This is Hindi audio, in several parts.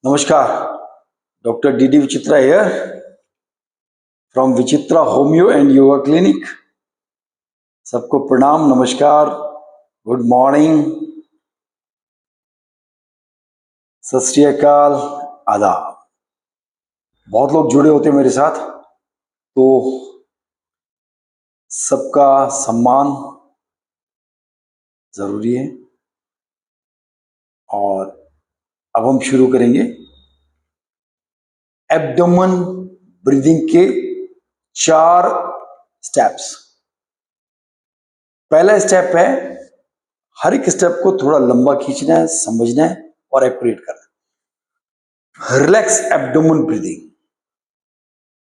नमस्कार, doctor D D Vichitra here from Vichitra homeo and yoga clinic. सबको प्रणाम, नमस्कार, गुड मॉर्निंग, सत श्री अकाल, आदाब। बहुत लोग जुड़े होते हैं मेरे साथ, तो सबका सम्मान जरूरी है। और अब हम शुरू करेंगे एब्डोमेन ब्रीदिंग के 4 स्टेप्स। पहला स्टेप है, हर एक स्टेप को थोड़ा लंबा खींचना है, समझना है और एक्यूरेट करना है। रिलैक्स एब्डोमेन ब्रीदिंग,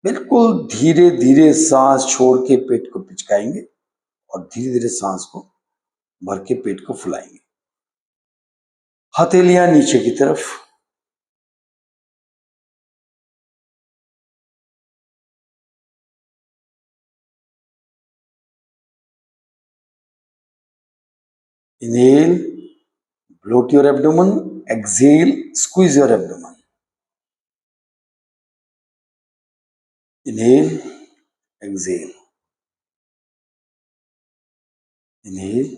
बिल्कुल धीरे धीरे सांस छोड़ के पेट को पिचकाएंगे और धीरे धीरे सांस को भर के पेट को फुलाएंगे। हथेलियां नीचे की तरफ, inhale, bloat your abdomen, exhale, squeeze your abdomen. Inhale, exhale, inhale,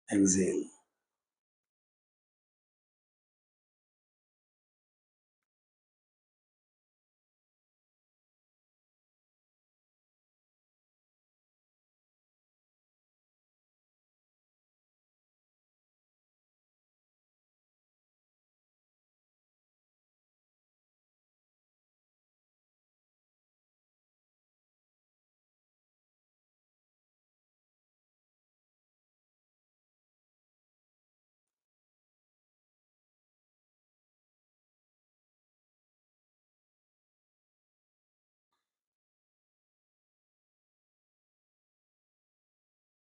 exhale.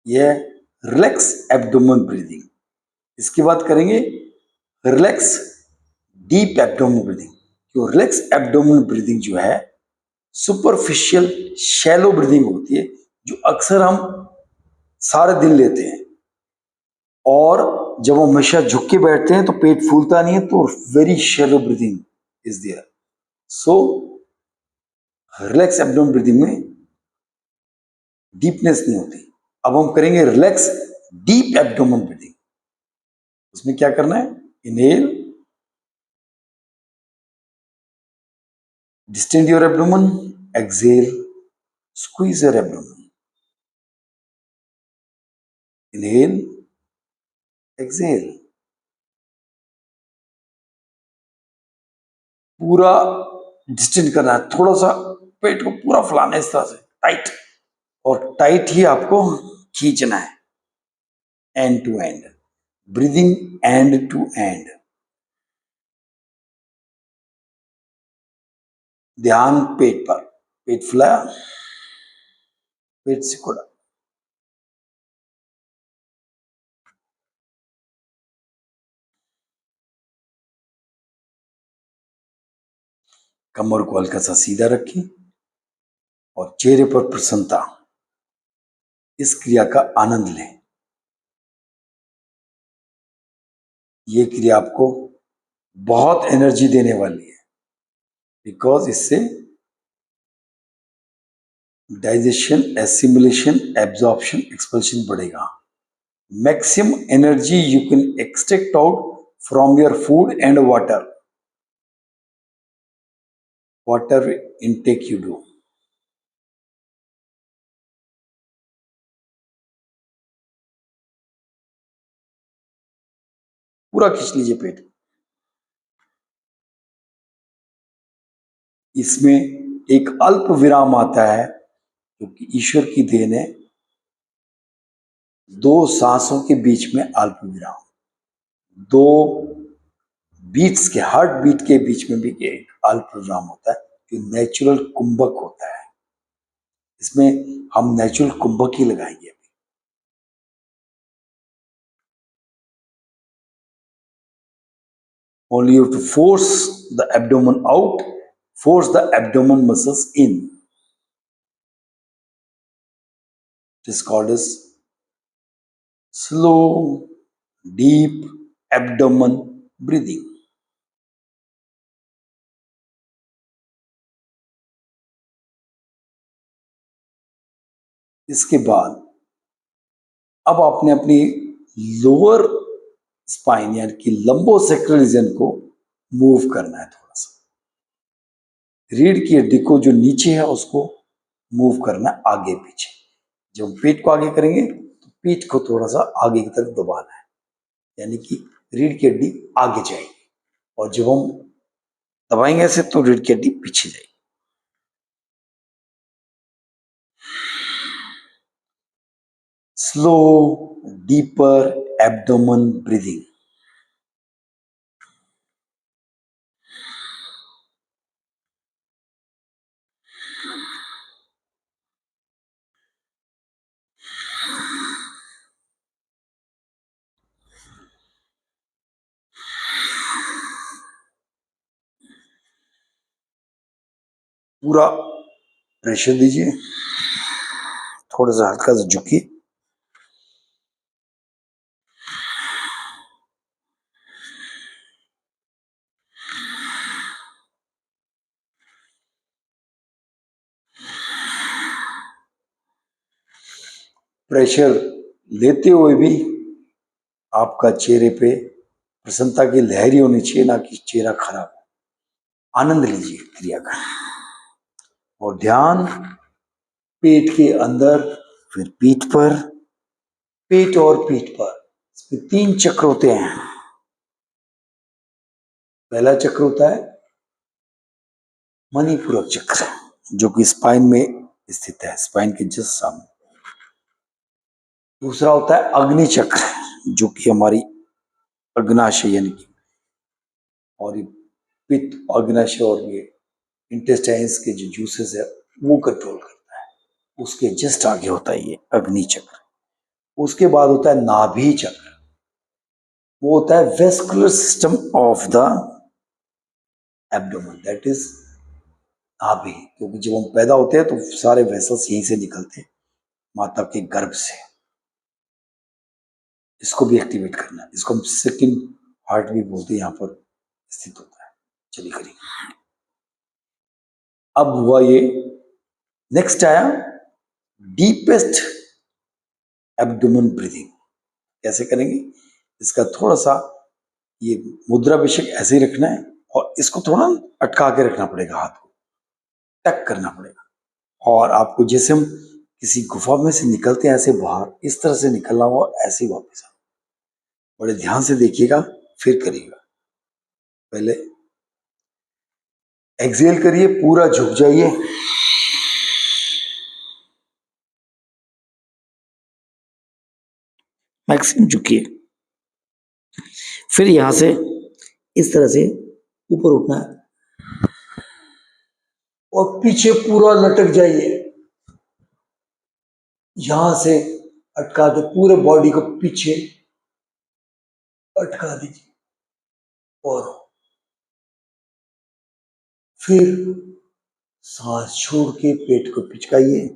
यह रिलैक्स एब्डोमेन ब्रीदिंग। इसकी बात करेंगे रिलैक्स डीप एब्डोमेन ब्रीदिंग। जो रिलैक्स एब्डोमेन ब्रीदिंग जो है सुपरफिशियल शैलो ब्रीदिंग होती है, जो अक्सर हम सारे दिन लेते हैं। और जब हम हमेशा झुक के बैठते हैं तो पेट फूलता नहीं है, तो very shallow breathing is there. So relax abdomen breathing में डीपनेस नहीं होती। अब हम करेंगे रिलैक्स डीप एब्डोमेन ब्रीदिंग। उसमें क्या करना है, inhale, distend your abdomen, exhale, squeeze your abdomen, inhale, exhale. पूरा डिस्टेंड करना है, थोड़ा सा पेट को पूरा फुलाना है इस तरह से टाइट, और टाइट ही आपको खींचना है end to end, breathing end to end. ध्यान पेट पर, पेट फुलाया, पेट सिकुड़ा। कमर को हल्का सा सीधा रखें और चेहरे पर प्रसन्नता। इस क्रिया का आनंद लें। ये क्रिया आपको बहुत एनर्जी देने वाली है, बिकॉज इससे डाइजेशन, एसिमिलेशन, एब्जॉर्प्शन, एक्सपल्शन बढ़ेगा। Maximum energy you can extract out from your food and water, water intake you do. पूरा खींच लीजिए पेट। इसमें एक अल्प विराम आता है, जो कि ईश्वर की देन है। 2 सांसों के बीच में अल्प विराम, 2 बीट्स के, हार्ट बीट के बीच में भी एक अल्प विराम होता है, जो नेचुरल कुंभक होता है। इसमें हम नेचुरल कुंभक ही लगाएंगे। Only you have to force the abdomen out, force the abdomen muscles in. It is called as slow, deep abdomen breathing. इसके बाद अब आपने अपनी लोअर स्पाइन यानी कि लंबोसेक्रल रीजन को मूव करना है थोड़ा सा। रीढ़ की हड्डी को जो नीचे है उसको मूव करना है आगे पीछे। जब हम पेट को आगे करेंगे तो पीठ को थोड़ा सा आगे की तरफ दबाना है, यानी कि रीढ़ की हड्डी आगे जाएगी, और जब हम दबाएंगे ऐसे तो रीढ़ की हड्डी पीछे जाएगी। Slow deeper abdomen breathing. पूरा प्रेशर दीजिए, थोड़ा सा हल्का सा झुकिए। प्रेशर लेते हुए भी आपका चेहरे पे प्रसन्नता की लहर होनी चाहिए, ना कि चेहरा खराब। आनंद लीजिए क्रिया का, और ध्यान पेट के अंदर, फिर पीठ पर, पेट और पीठ पर। इसमें 3 चक्र होते हैं। पहला चक्र होता है मणिपूरक चक्र, जो कि स्पाइन में स्थित है, स्पाइन के जस्ट सामने। दूसरा होता है अग्नि चक्र, जो कि हमारी अग्नाशय यानी कि, और ये पित्त, अग्नाशय और ये इंटेस्टाइन्स के जो जूसेस है वो कंट्रोल करता है। उसके जस्ट आगे होता है ये अग्नि चक्र। उसके बाद होता है नाभि चक्र, वो होता है vascular system of the abdomen, that is नाभि। क्योंकि जब हम पैदा होते हैं तो सारे वेसल्स यहीं से निकलते हैं, माता के गर्भ से। इसको भी एक्टिवेट करना है, इसको हम सेकंड हार्ट भी बोलते हैं, यहाँ पर स्थित होता है। चलिए करिए। अब हुआ ये, नेक्स्ट आया डीपेस्ट एब्डोमेन ब्रीदिंग। कैसे करेंगे? इसका थोड़ा सा ये मुद्रा बेशक ऐसे ही रखना है, और इसको थोड़ा अटका के रखना पड़ेगा, हाथ को टक करना पड़ेगा। और आपको जैसे हम किसी गुफा में से निकलते हैं ऐसे बाहर, इस तरह से निकलना हुआ, ऐसे ही वापस आओ। बड़े ध्यान से देखिएगा, फिर करिएगा। पहले एक्सेल करिए, पूरा झुक जाइए, मैक्सिमम झुकिए। फिर यहां से इस तरह से ऊपर उठना है, और पीछे पूरा लटक जाइए। यहां से अटका के पूरे बॉडी को पीछे अटका दीजिए, और फिर सांस छोड़ के पेट को पिचकाइए।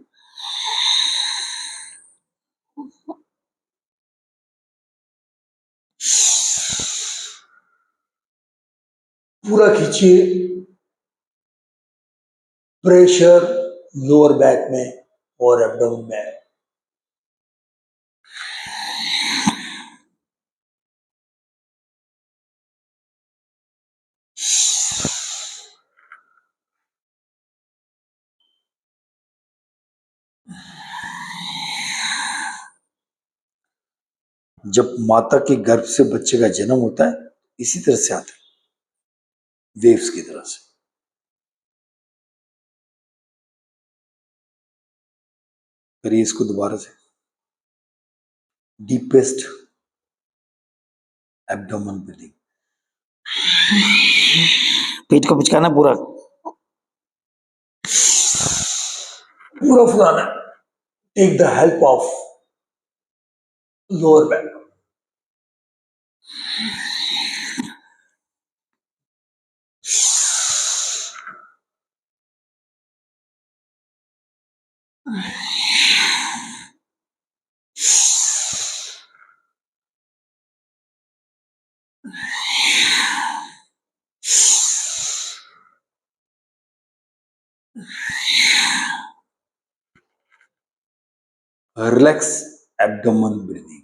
पूरा खींचिए, प्रेशर लोअर बैक में और एब्डोमेन में। जब माता के गर्भ से बच्चे का जन्म होता है, इसी तरह से आता है, वेव्स की तरह से। करिए इसको दोबारा से, डीपेस्ट एब्डोमेन ब्रीदिंग। पेट को पिचकाना पूरा, पूरा फुलाना। Take the help of lower back. Relax abdomen breathing.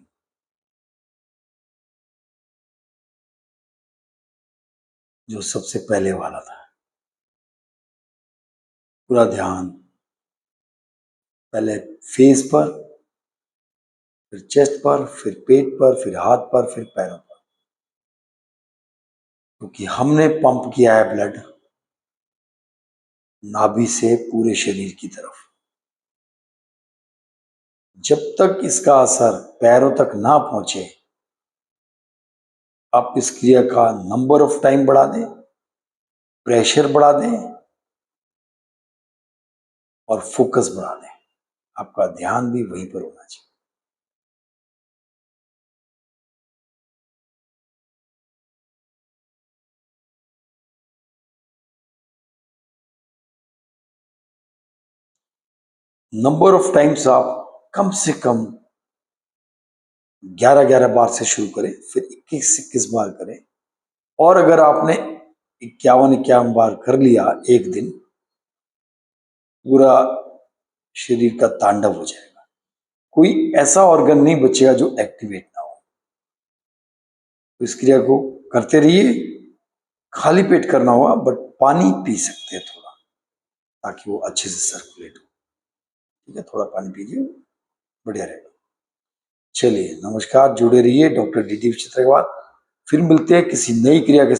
जो सबसे पहले वाला था, पूरा ध्यान पहले फेस पर, फिर चेस्ट पर, फिर पेट पर, फिर हाथ पर, फिर पैरों पर, क्योंकि हमने पंप किया है ब्लड नाभि से पूरे शरीर की तरफ। जब तक इसका असर पैरों तक ना पहुंचे, आप इस क्रिया का नंबर ऑफ टाइम बढ़ा दें, प्रेशर बढ़ा दें और फोकस बढ़ा दें। आपका ध्यान भी वहीं पर होना चाहिए। नंबर ऑफ टाइम्स आप कम से कम 11-11 बार से शुरू करें, फिर 21-21 बार करें। और अगर आपने 51-51 बार कर लिया एक दिन, पूरा शरीर का तांडव हो जाएगा। कोई ऐसा ऑर्गन नहीं बचेगा जो एक्टिवेट ना हो। तो इस क्रिया को करते रहिए। खाली पेट करना होगा, बट पानी पी सकते हैं थोड़ा, ताकि वो अच्छे से सर्कुलेट हो। ठीक है, थोड़ा पानी पीजिए, बढ़िया रहेगा। चलिए, नमस्कार, जुड़े रहिए डॉक्टर डी डी विचित्र के बाद। फिर मिलते हैं किसी नई क्रिया के